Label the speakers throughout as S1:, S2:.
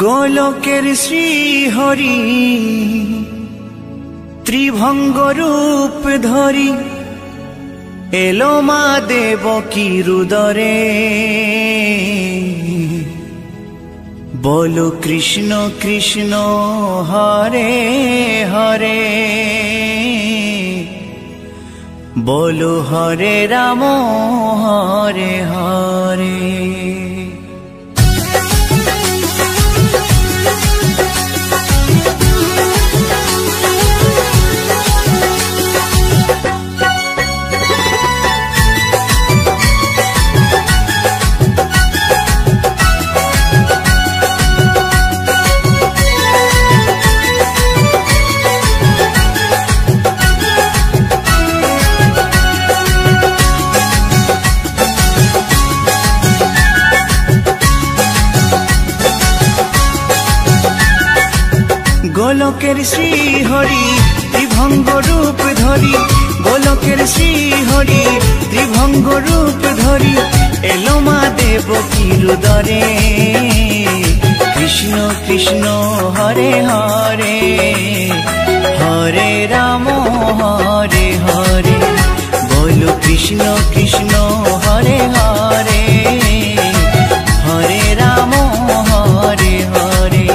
S1: গোলকের শ্রীহরি ত্রিভঙ্গ রূপ ধরি এলো মা দেবকীর উদরে। বলো কৃষ্ণ কৃষ্ণ হরে হরে, বলো হরে রাম হরে হরে। গোলকের শ্রীহরি ত্রিভঙ্গ রূপ ধরি, গোলকের শ্রীহরি ত্রিভঙ্গ রূপ ধরি এলো মা দেবকীর উদরে। কৃষ্ণ কৃষ্ণ হরে হরে, হরে রাম হরে হরে, বলো কৃষ্ণ কৃষ্ণ হরে হরে, হরে রাম হরে হরে।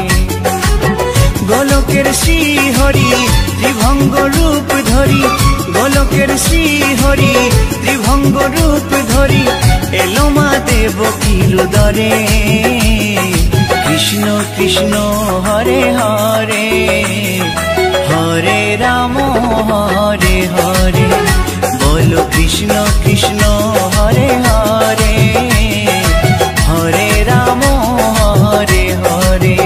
S1: গোলকের শ্রীহরি ত্রিভঙ্গ রূপ ধরি, গোলকের শ্রীহরি ত্রিভঙ্গ রূপ ধরি এলো মা দেবকীর উদরে। কৃষ্ণ কৃষ্ণ হরে হরে, হরে রাম হরে হরে, বলো কৃষ্ণ কৃষ্ণ হরে হরে, হরে রাম হরে হরে।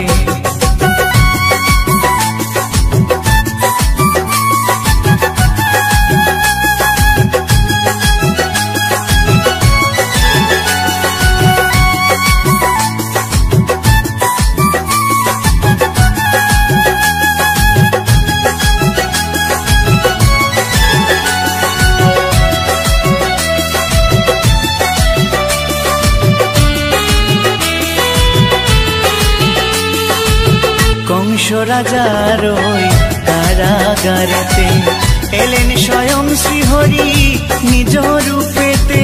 S1: কংস রাজার ওই কারাগারেতে এলেন স্বয়ং শ্রীহরি নিজ রূপেতে।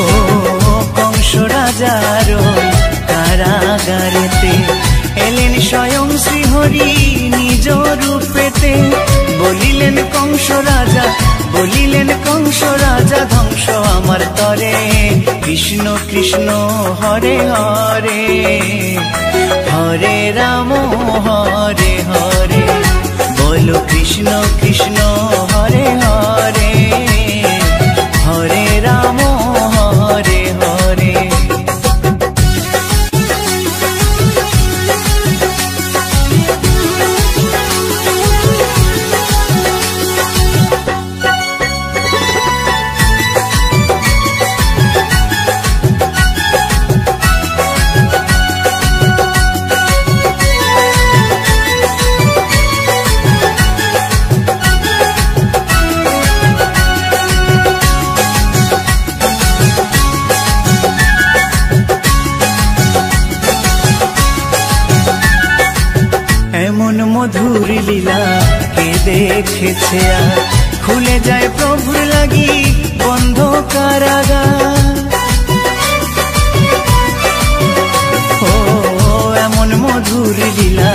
S1: ও কংস রাজার ওই কারাগারেতে এলেন স্বয়ং শ্রীহরি নিজ রূপেতে। বলিলেন কংস রাজা, বলিলেন কংস রাজা, ধ্বংস আমার তরে। কৃষ্ণ কৃষ্ণ হরে হরে, হরে রাম হরে হরে, বলো কৃষ্ণ কৃষ্ণ হরে হরে, হরে রাম হরে হরে। এমন মধুর লীলা কে দেখেছে আর, খুলে যায় প্রভুর লাগি বন্ধ কারাগার। ও এমন মধুর লীলা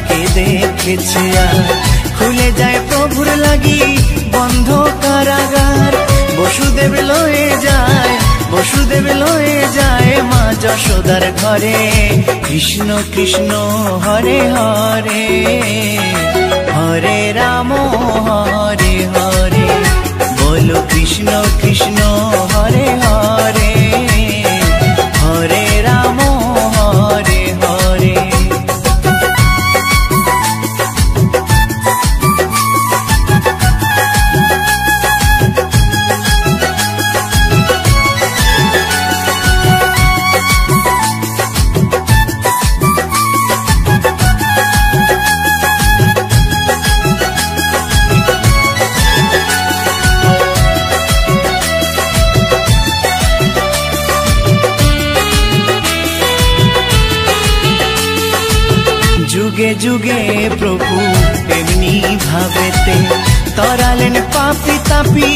S1: কে দেখেছে আর, খুলে যায় প্রভুর লাগি বন্ধ কারাগার। বসুদেব লয়ে যায়, বসুদেব লয়ে যায় মা যশোদার ঘরে। কৃষ্ণ কৃষ্ণ হরে হরে, হরে রাম হরে হরে, বলো কৃষ্ণ কৃষ্ণ হরে হরে, হরে রাম হরে হরে। যুগে যুগে প্রভু এমনি ভাবেতে তরালেন পাপি তাপি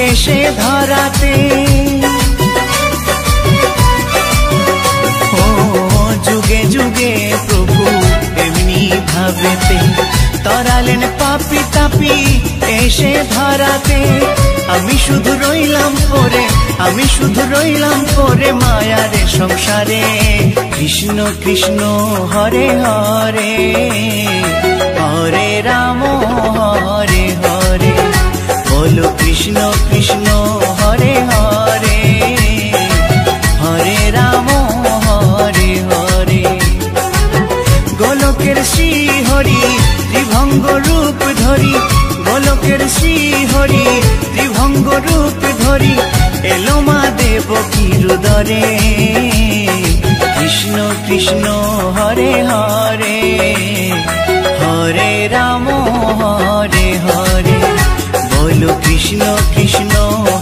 S1: এসে ধরাতে। ও যুগে যুগে প্রভু এমনি ভাবেতে তরালেন পাপি তাপি এসে ধরাতে। আমি শুধু রইলাম পরে, আমি শুধু রইলাম পরে মায়ারে সংসারে। কৃষ্ণ কৃষ্ণ হরে হরে, হরে রাম হরে হরে। বলো কৃষ্ণ কৃষ্ণ হরে হরে, হরে রাম হরে হরে। গোলকের শ্রী হরি ত্রিভঙ্গ রূপ ধরি, গোলকের শ্রী হরি ত্রিভঙ্গ রূপ ধরি এলো মা দেবকীর উদরে। কৃষ্ণ কৃষ্ণ হরে হরে, হরে রাম হরে হরে। বলো কৃষ্ণ কৃষ্ণ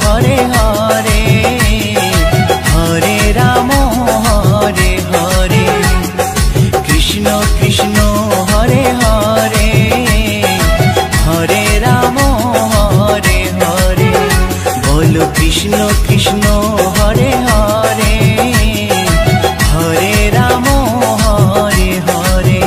S1: হরে হরে, হরে রাম হরে হরে। কৃষ্ণ কৃষ্ণ হরে হরে, হরে রাম হরে হরে। বলো কৃষ্ণ কৃষ্ণ হরে হরে, হরে রাম হরে হরে।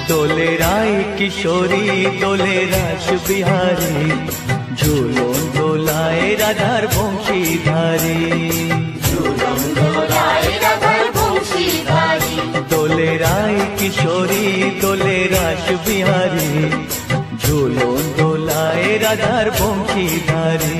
S2: দোলে রায় কিশোরী দোলে রাস বিহারী, ঝুলন দোলায় রাধার বংশীধারী। দোলে রায় কিশোরী দোলে রাস বিহারী, ঝুলন দোলায় রাধার বংশীধারী।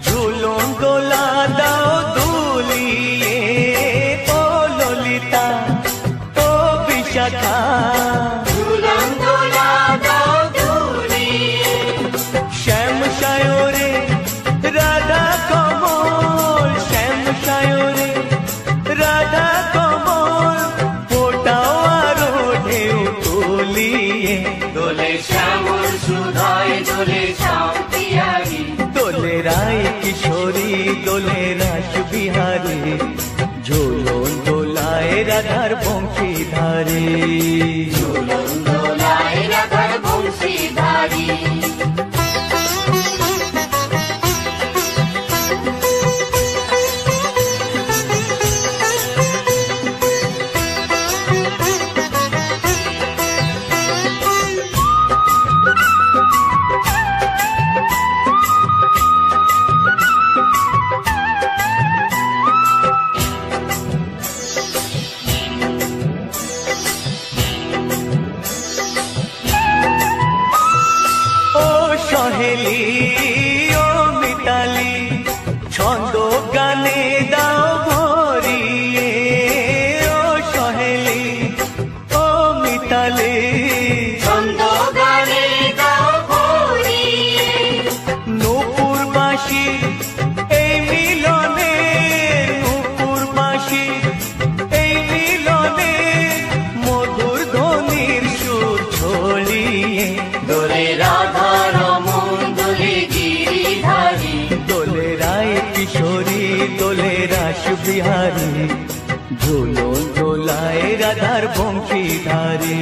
S2: ঝুলন দোলা দাও দুলিয়ে, ও ললিতা ও বিশাখা। ঝুলন দোলা দাও দুলিয়ে, শ্যাম সায়রে রাধা কমল, শ্যাম সায়রে রাধা কমল। ফোটাও আরো ঢেউ তুলিয়ে, দোলে শ্যামল সুধায় দোলে শ্যাম পিয়ারি। দোলে রায় কিশোরী দোলে রাস বিহারী, ঝুলন দোলায় রাধার বংশীধারী। ঝুলন দোলায় রাধার বংশীধারী। ঝুলন দোলায় রাধার বংশীধারী,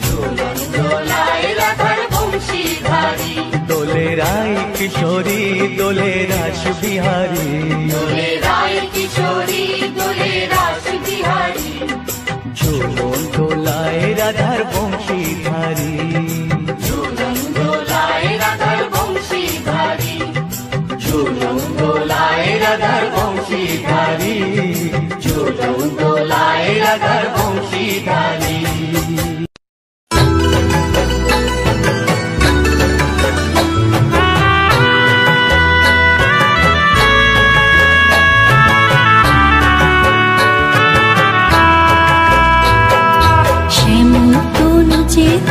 S3: ঝুলন দোলায় রাধার বংশীধারী,
S2: দোলে রায় কিশোরী দোলে রাস বিহারী,
S3: দোলে রায় কিশোরী দোলে রাস বিহারী,
S2: ঝুলন দোলায় রাধার বংশীধারী,
S3: ঝুলন দোলায় রাধার বংশীধারী, ঝুলন দোলায় রাধার বংশীধারী, ঝুলন দোলায় রাধার বংশীধারী।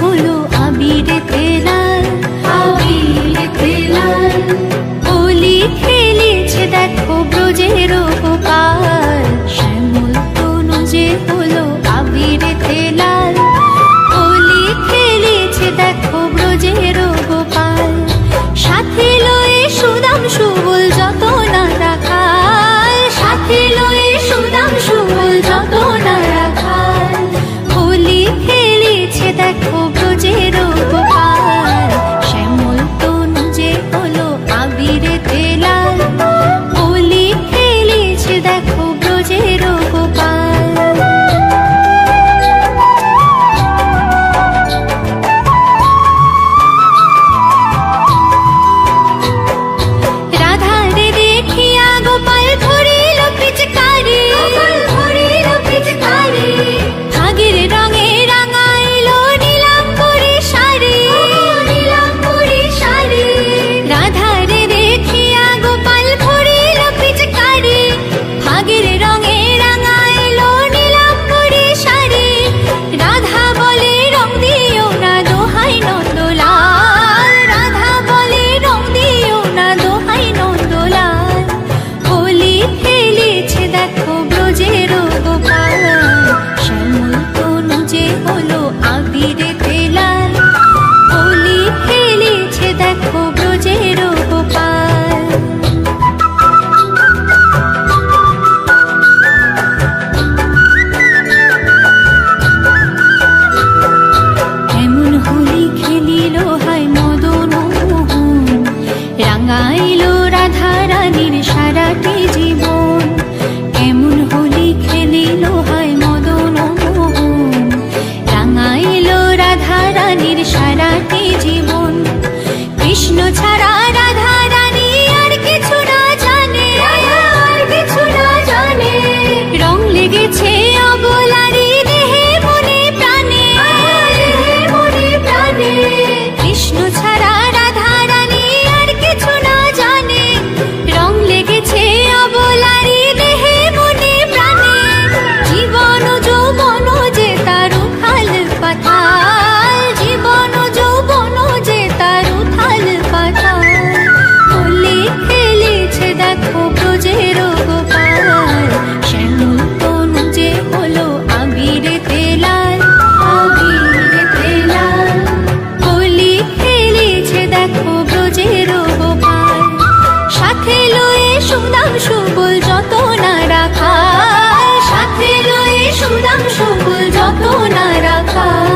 S4: হলো আবিরেতে লাল, আবিরেতে লাল, হোলি খেলেছে দেখো ব্রজের গোপাল। শ্যামল তনু যে হলো আবিরেতে লাল, হোলি খেলেছে দেখো ব্রজের গোপাল। সাথে লয়ে সুদাম সুবল যত না রাখাল, সাথে লয়ে সুদাম সুবল যত না রাখাল। হোলি খেলেছে দেখো ব্রজের গোপাল। শ্যামল তনু যে হলো আবিরেতে লাল, হোলি খেলেছে দেখো ব্রজের গোপাল। রাধারে দেখিয়া গোপাল ধরিল পিচকারি, ধরিল পিচকারি, আগের রঙে রাঙাইল নীলাম্বরী শাড়ি, নীলাম্বরী শাড়ি। রাধারে দেখিয়া গোপাল ধরিল পিচকারি, আগের রঙে রাঙাইল নীলাম্বরী শাড়ি। রাধা বলে রং দিও না দোহাই নন্দলাল, রাধা বলে রং দিও না দোহাই নন্দলাল। হোলি খেলেছে দেখো ব্রজের গোপাল। শ্যামল তনু যে হলো আবিরেতে লাল, হোলি খেলেছে দেখো ব্রজের গোপাল। এমন হোলি খেলিল হায় মদন মোহন, রাঙাইল রাধা রানীর সারাটি জীবন। এমন হোলি খেলিল হায় মদন মোহন, রাঙাইল রাধা রানীর সারাটি জীবন। কৃষ্ণ ছাড়া রাধা রানী আর কিছু না জানে, আর কিছু না জানে। রং লেগেছে অবলারি দেহে মনে প্রাণে, দেহে মনে প্রাণে। কৃষ্ণ ছাড়া রাধা রানী আর কিছু না জানে। রং লেগেছে অবলারি দেহে মনে প্রাণে। জীবন যৌবন যে তার উথাল পাথাল, জীবন যৌবন যে তার উথাল পাথাল। হোলি খেলেছে দেখো ব্রজের গোপাল। শ্যামল তনু যে হলো আবিরেতে লাল, আবিরেতে লাল, হোলি খেলেছে দেখো ব্রজের গোপাল। সাথে লয়ে সুদাম সুবল যত না রাখাল, সাথে লয়ে সুদাম সুবল যত না রাখাল।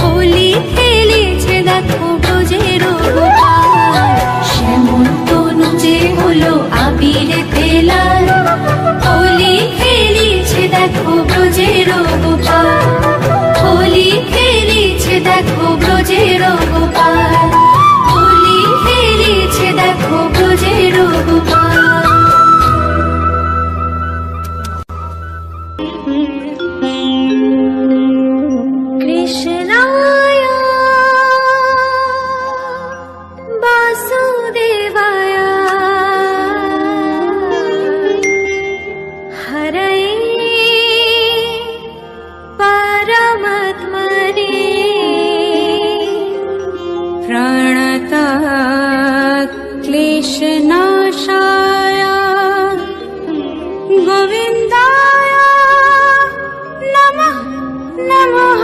S4: হোলি খেলেছে দেখো ব্রজের গোপাল। শ্যামল তনু যে হলো আবিরেতে লাল, হোলি খেলেছে দেখো ব্রজের গোপাল। হোলি খেলেছে দেখো ব্রজের গোপাল। হোলি খেলেছে দেখো ব্রজের গোপাল। কৃষ্ণায় বাসুদেবায় হরয়ে পরমাত্মনে প্রণতাৎ ক্লেশনাশায় গোবিন্দায় নমঃ নমঃ।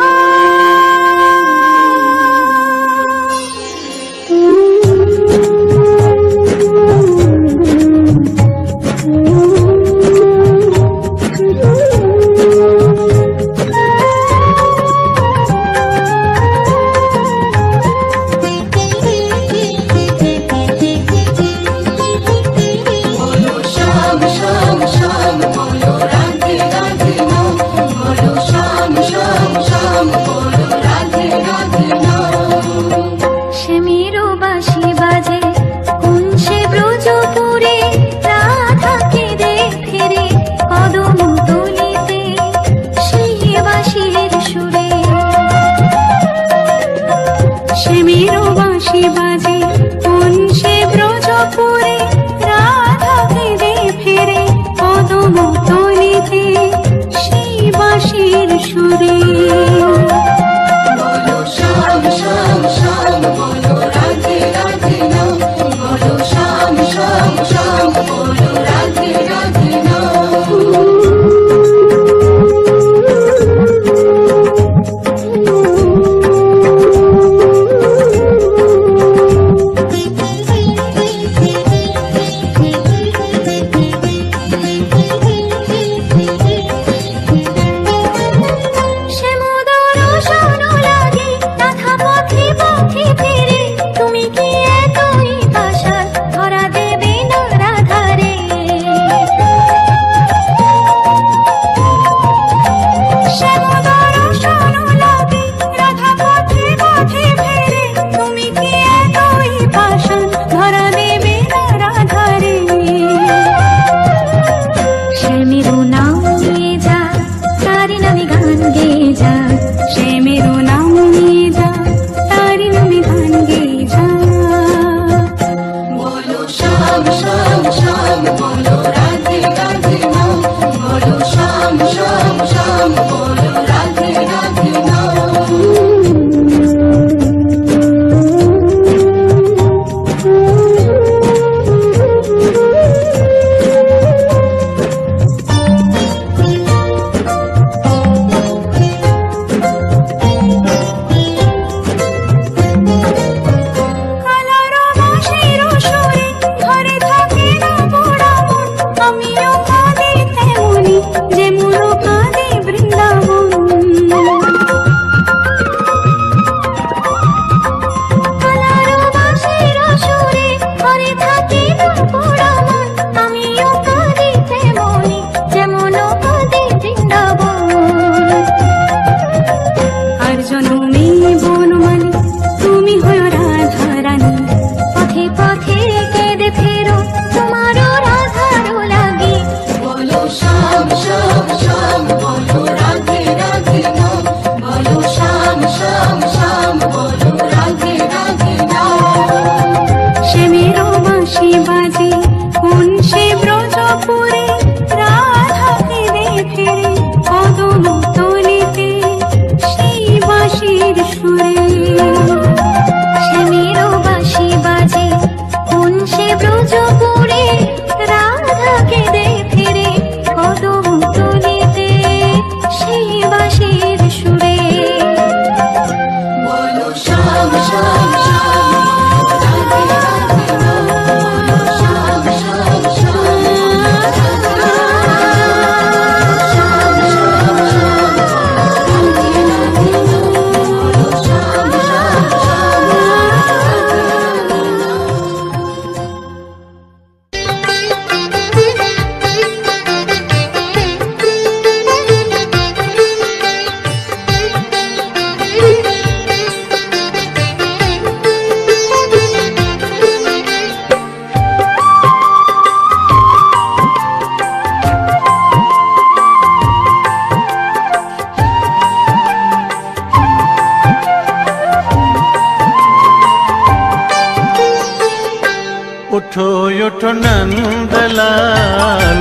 S5: উঠো উঠো নন্দলাল,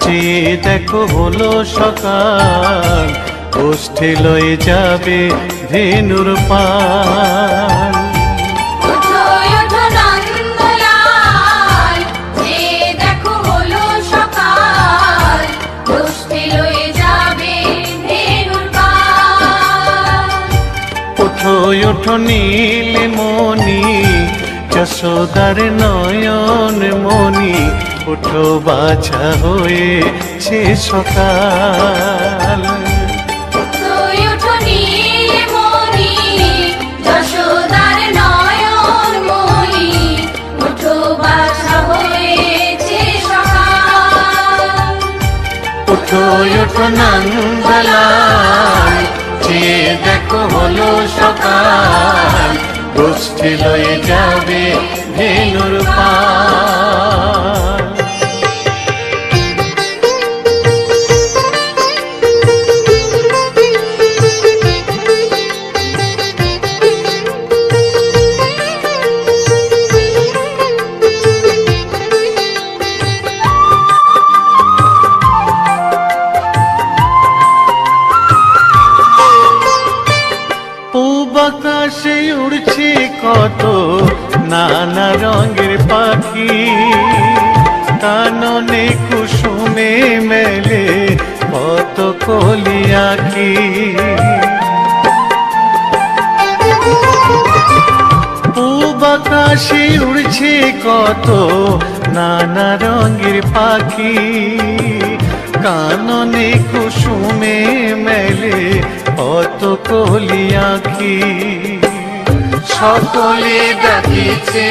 S5: চেয়ে দেখো হলো সকাল, গোষ্ঠী লয়ে যাবে ধেনুর পাল।
S3: ওঠো ওঠো নন্দলাল, যে দেখো হলো সকাল, গোষ্ঠী লয়ে যাবে ধেনুর পাল।
S5: উঠো উঠো নীলমণি, যশোদার নয়ন মণি, উঠো বাছা হয়েছে সকাল।
S3: ওঠো ওঠো নীলমণি, যশোদার নয়ন মণি, ওঠো বাছা হয়েছে সকাল।
S5: উঠো উঠো নন্দলাল, চেয়ে দেখো হলো সকাল, গোষ্ঠী লয়ে যাবে ধেনুর পাল। আকাশে উড়ছে কত নানা রঙের পাখি, কাননে কুসুমে মেলে কত কলি আঁখি। পূব আকাশে উড়ছে কত নানা রঙের পাখি, কাননে কুসুমে মেলে কত কলি আঁখি। সকলে ডাকিছে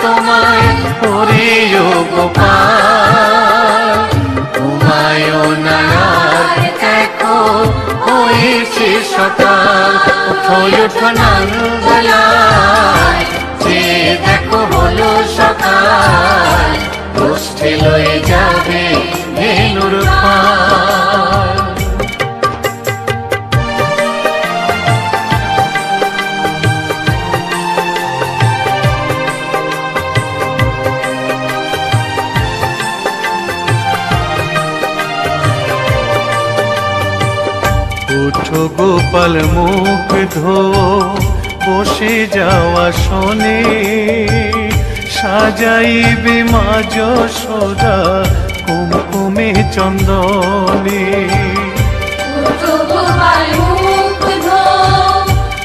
S5: তোমায় ওরে ও গোপাল, তোমায় নায়ার দেখো হয়েছে সকাল। উঠো উঠো নন্দলাল, যে দেখো হলো সকাল, গোষ্ঠী লয়ে যাবে ধেনুর পাল। উঠো গোপাল মুখ ধো, বসে যাওয়া শোনে, সাজাইবে মা যশোদা কুমকুমে চন্দনে।
S3: উঠো গোপাল মুখ ধো,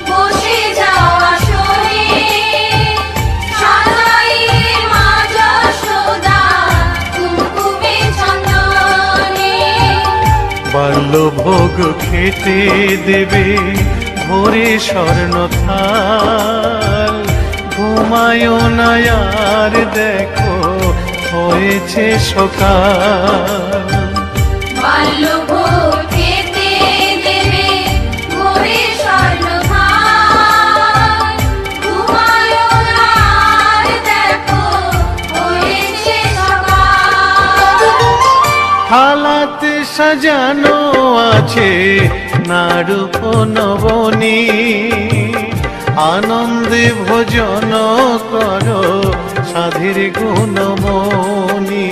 S3: বসে যাওয়া শোনে, সাজাইবে মা যশোদা কুমকুমে চন্দনে।
S5: বাল্যভোগ খেতে দেবে ভোরে স্বর্ণ থাল, ঘুমায় না আর দেখো হয়েছে সকাল।
S3: বাল্যভোগ খেতে দেবে ভোরে স্বর্ণ থাল, ঘুমায় না আর দেখো হয়েছে সকাল।
S5: থালাতে সাজানো আছে নারূপ নবনী, আনন্দে ভোজন করো সাধীর গুণমণি।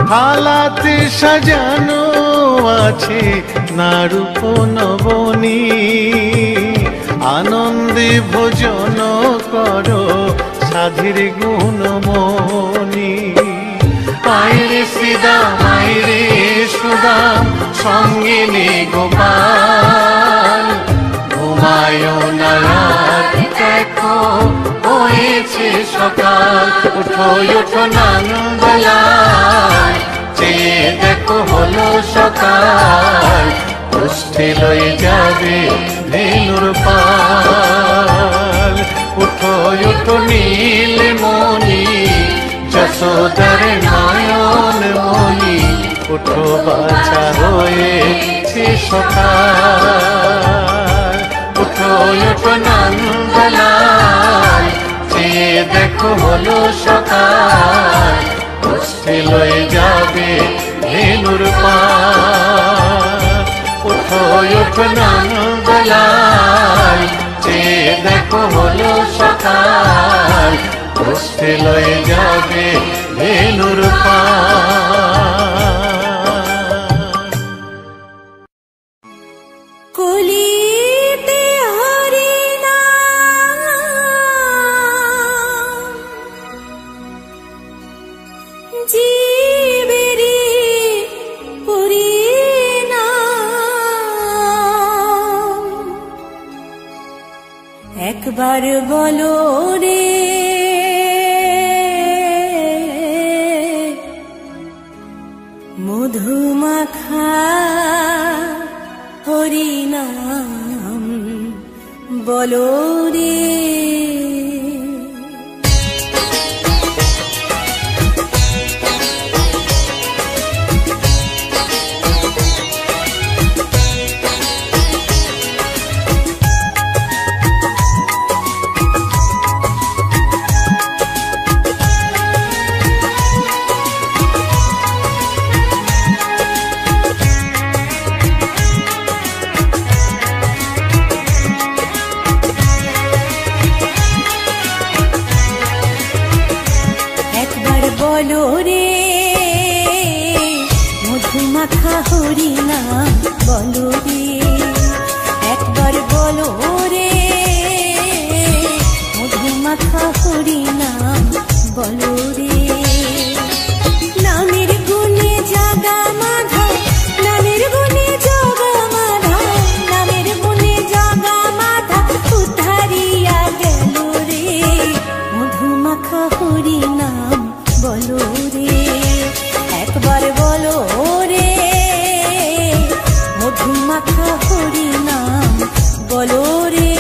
S5: থালাতে সাজানো আছে নারূপ নবনী, আনন্দে ভোজন করো সাধীর গুণমণি। আইরে শ্রীদাম আইরে সুদাম, সঙ্গে নে গোপাল, ঘুমায় না আর দেখো হয়েছে সকাল। উঠো উঠো নন্দলাল, চেয়ে দেখো হলো সকাল, গোষ্ঠী লয়ে যাবে ধেনুর পাল। উঠো উঠো নীলমণি, যশোদার নয়ন মণি, উঠো বাছা হয়েছে সকাল। উঠো উঠো নন্দলাল, চেয়ে দেখো হলো সকাল, গোষ্ঠী লয়ে যাবে ধেনুর পাল। উঠো উঠো নন্দলাল, চেয়ে দেখো হলো সকাল, কষ্টে লয়ে যাবে ধেনুর পাল।
S4: কলিতে হরি নাম জীবেরি পরিণাম, একবার বলো রে মধুমাখা হরিনাম বলো রে। বলো রে মধুমাখা হরিনাম বলো রে, একবার বলো রে মধুমাখা হরিনাম বলো রে। নামের গুণে জাগা মাধা, নামের গুণে জাগা মাধা, নামের গুণে জাগা মাধা উদ্ধারিয়া গেল রে মধুমাখা হরিনাম বলো রে, একবার বলো রে মধুমাখা হরিনাম বলো রে।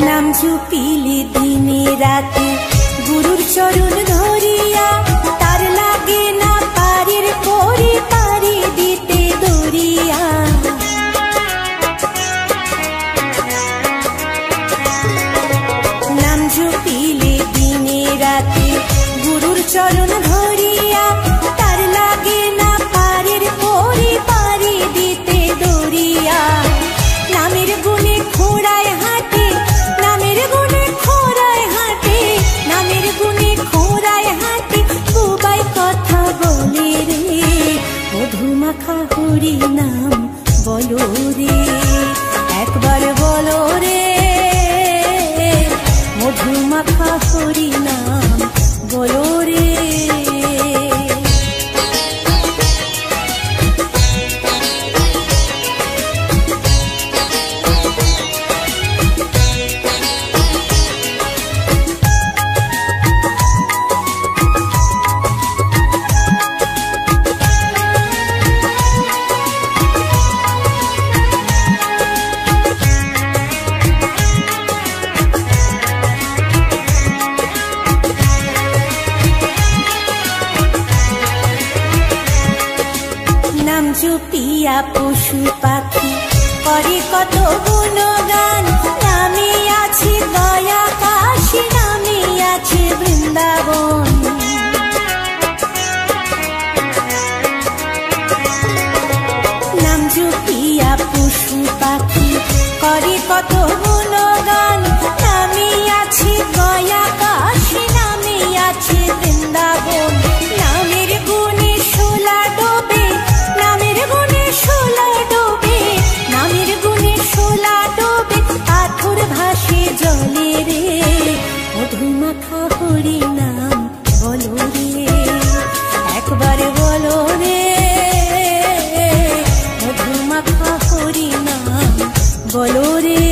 S4: নাম ঝুপিলে দিনে রাতে গুরুর চরণ ধরিয়া, তার লাগে না পারির পরে পারি দিতে দরিয়া। নাম ঝুপিলে দিনে রাতে গুরুর চরণ ধরিয়া, তার লাগে না পারির পরে পারি দিতে দরিয়া। নামের গুণে খোড়ায় হাঁটে, নামের গুণে খোড়ায় হাঁটে, নামের গুণে খোড়ায় হাঁটে বুবাই কথা বলে রে মধুমাখা হরিনাম বলো রে, একবার বলো রে মধুমাখা হরিনাম বলো রে। নাম জপিয়া পশু পাখি করে কত গুণগান, নামে আছে দয়া কাশী, নামে আছে বৃন্দাবন। নাম জপিয়া পশু পাখি করে কত গুণগান, নামে আছে দয়া কাশী, নামে আছে বৃন্দাবন। নামের গুণে শোলা ডোবে, নামের গুণে শোলা ডোবে, নামের গুণে শোলা ডোবে পাথর ভাসে জলে রে মধুমাখা হরিনাম বলো রে, একবার বলো রে মধুমাখা হরিনাম বলো রে।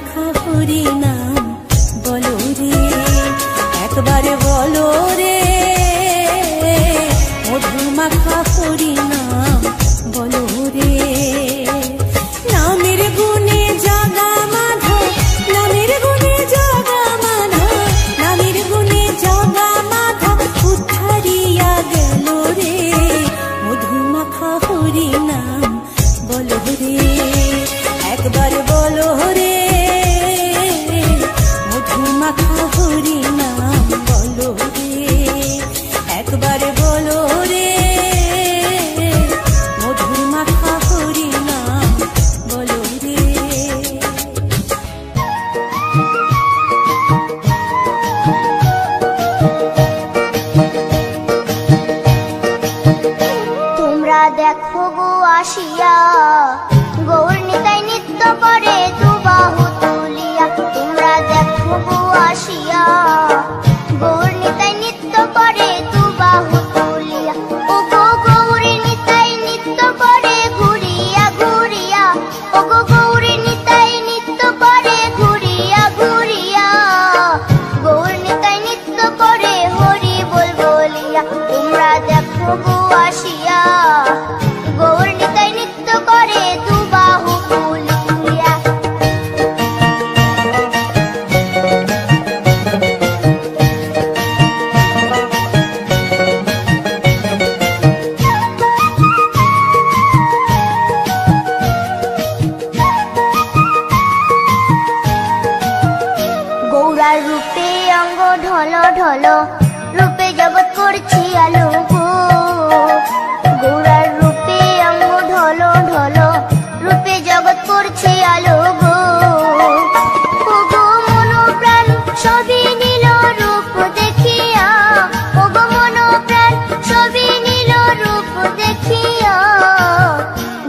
S4: মাখা হরি নাম বলো রে, একবারে বলো রে, মধু মাখা হরি নাম বলো রে। নামের গুণে জগা মাধব, নামের গুণে জগা মাধব, নামের গুণে জগা মাধব উদ্ধারিয়া গেল রে, মধু মাখা হরি নাম বলো রে, একবার বলো রে, মধু মাখা হরি নাম বলো রে, একবার বলো রে, মধু মাখা হরি নাম বলো রে।
S6: তোমরা দেখো গো আসিয়া, গৌর নিতাই নৃত্য করে দুবাহু তুলিয়া। তোমরা দেখো গো আসিয়া, গৌর নিতাই নৃত্য করে দুবাহু তুলিয়া। ও গো গৌরী নিতাই নৃত্য করে ঘুরিয়া ঘুরিয়া, ও গো গৌরী নিতাই নৃত্য করে ঘুরিয়া ঘুরিয়া, গৌর নিতাই নৃত্য করে হরি বল বলিয়া। তোমরা দেখো গো আসিয়া, গৌর নিতাই নৃত্য করে দুবাহু তুলিয়া। গৌরার রূপে অঙ্গ ঢল ঢল, রূপে জগৎ করছি আলো গো। গৌরার রূপে অঙ্গ ঢল ঢল, রূপে জগৎ করছি আলো গো। ও গো মন প্রাণ সবই নীল রূপ দেখিয়া, ও গো মন প্রাণ সবই নীল রূপ দেখিয়া,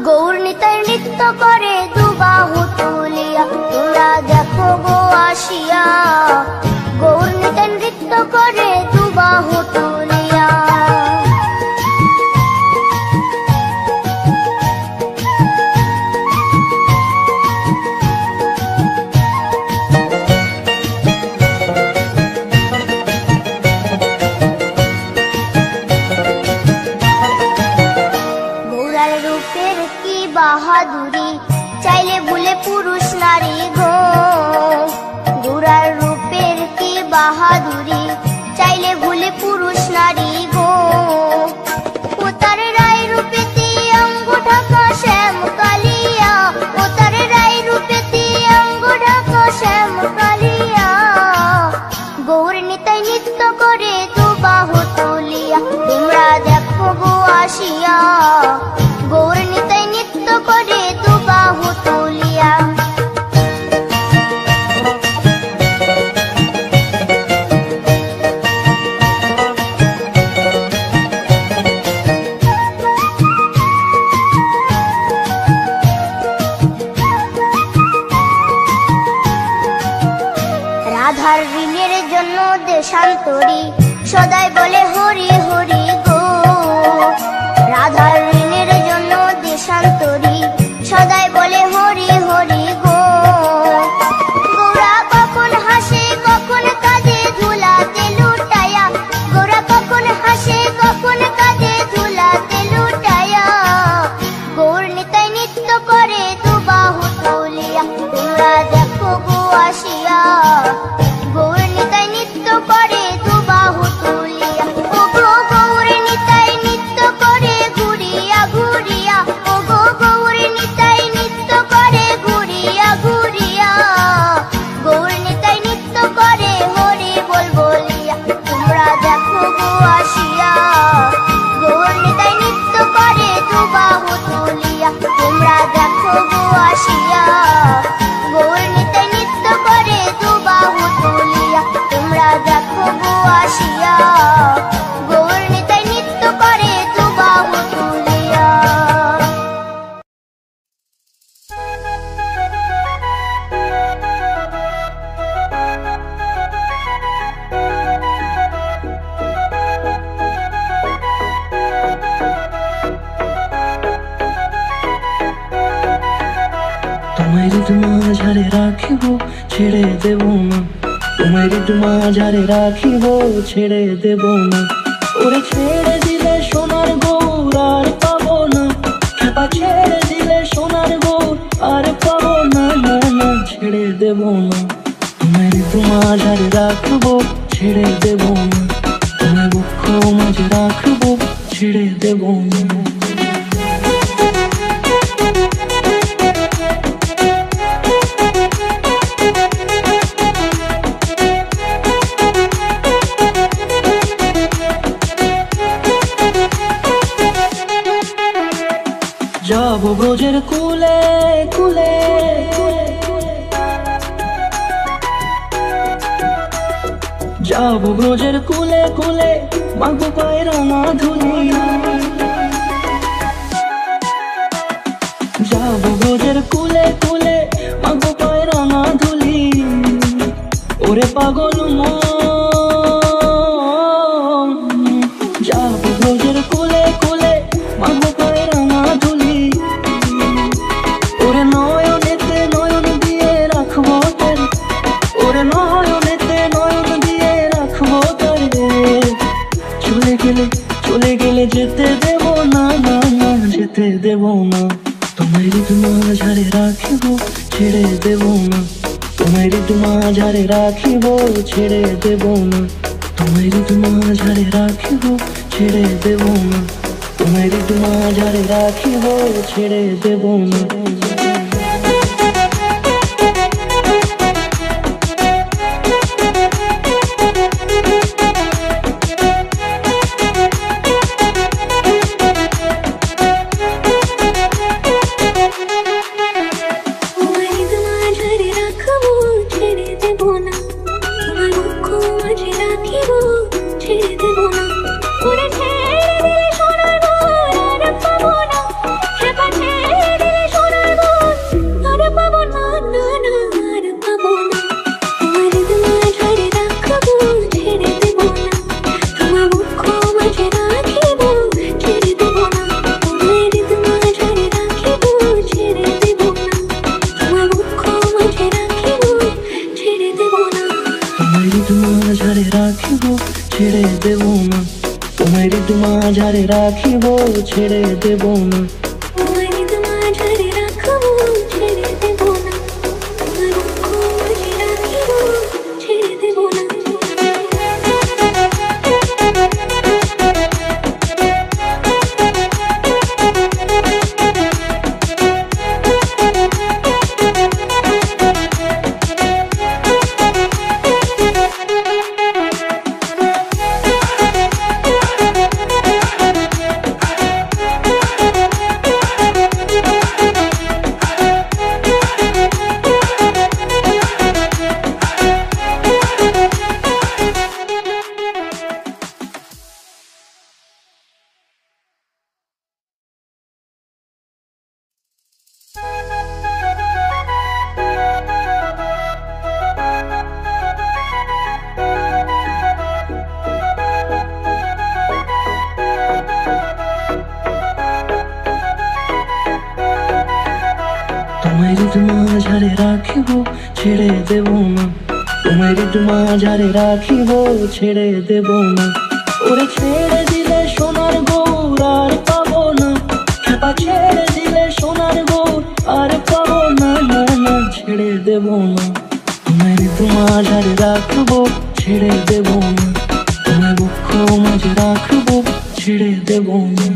S6: গৌর নিতাই নৃত্য করে দুবাহু তুলিয়া। তোমরা দেখো গো আসিয়া, গৌর নিতাই নৃত্য করে দুবাহু তুলিয়া। গৌরার রূপের কি বাহাদুরি, চাইলে ভুলে পুরুষ নারী গো। গৌরার রূপের কি বাহাদুরি, চাইলে ভুলে পুরুষ নারী গো। ও তার রায় রূপেতে অঙ্গ ঢাকা শ্যাম কালিয়া, ও তার রায় রূপেতে অঙ্গ ঢাকা শ্যাম কালিয়া, গৌর নিতাই নৃত্য করে দুবাহু তুলিয়া। তোমরা দেখো গো আসিয়া, গৌর নিতাই নৃত্য করে দুবাহু তুলিয়া। রাধার ঋণের জন্য দেশান্তরী, সদাই বলে হরি হরি গো। রাধার ঋণের জন্য দেশান্তরী, সদাই বলে হরি হরি গো। গৌরা কখন হাসে কখন কাঁদে ধুলাতে লুটায়া, গৌরা কখন হাসে কখন কাঁদে ধুলাতে লুটায়া, গৌর নিতাই নৃত্য করে দুবাহু তুলিয়া। তোমরা দেখো গো আসিয়া, গৌর নিতাই নৃত্য করে দুবাহু তুলিয়া।
S2: তোমার মাঝারে রাখিব ছেড়ে দেব না, তোমার মাঝারে রাখিব ছেড়ে দেব না। ওরে ছেড়ে দিলে সোনার গৌর আর পাবো না, খেপা ছেড়ে দিলে সোনার গৌর আর পাবো না, না না ছেড়ে দেব না। তোমার মাঝারে রাখবো ছেড়ে দেব না, তোমার বুক মাঝে রাখবো ছেড়ে দেব না। যাব ব্রজের কুলে কুলে, যাব ব্রজের কুলে কুলে, মাগো পায়ের রাঙা ধুলি। যাব ব্রজের কুলে কুলে, মাগো পায়ের রাঙা ধুলি। ওরে পাগল মন, যাব ব্রজের কুলে কুলে, মাগো পায়ের রাঙা ধুলি। ওরে নয়নেতে নয়ন দিয়ে রাখবো তারে, ওরে নয়নেতে নয়ন দিয়ে রাখবো তারে। চলে গেলে চলে গেলে যেতে দেব না, না না যেতে দেব না। তোমার মাঝারে রাখিব ছেড়ে দেব না, তোমার মাঝারে রাখিব ছেড়ে দেব না। তোমার মাঝারে রাখিব ছেড়ে দেব না, তোমার মাঝারে রাখিব ছেড়ে দেব না। মাঝারে রাখিব ছেড়ে দেব না, তোমার মাঝারে রাখিব ছেড়ে দেব না। মাঝারে রাখিব ছেড়ে দেব না, তোমার মাঝারে রাখিব ছেড়ে দেব না। ওরে ছেড়ে দিলে সোনার গৌর আর পাবো না, খেপা ছেড়ে দিলে সোনার গৌর আর পাবো না, না না ছেড়ে দেব না। তোমার মাঝারে রাখবো ছেড়ে দেব না, তোমার বুক মাঝে রাখবো ছেড়ে দেব না।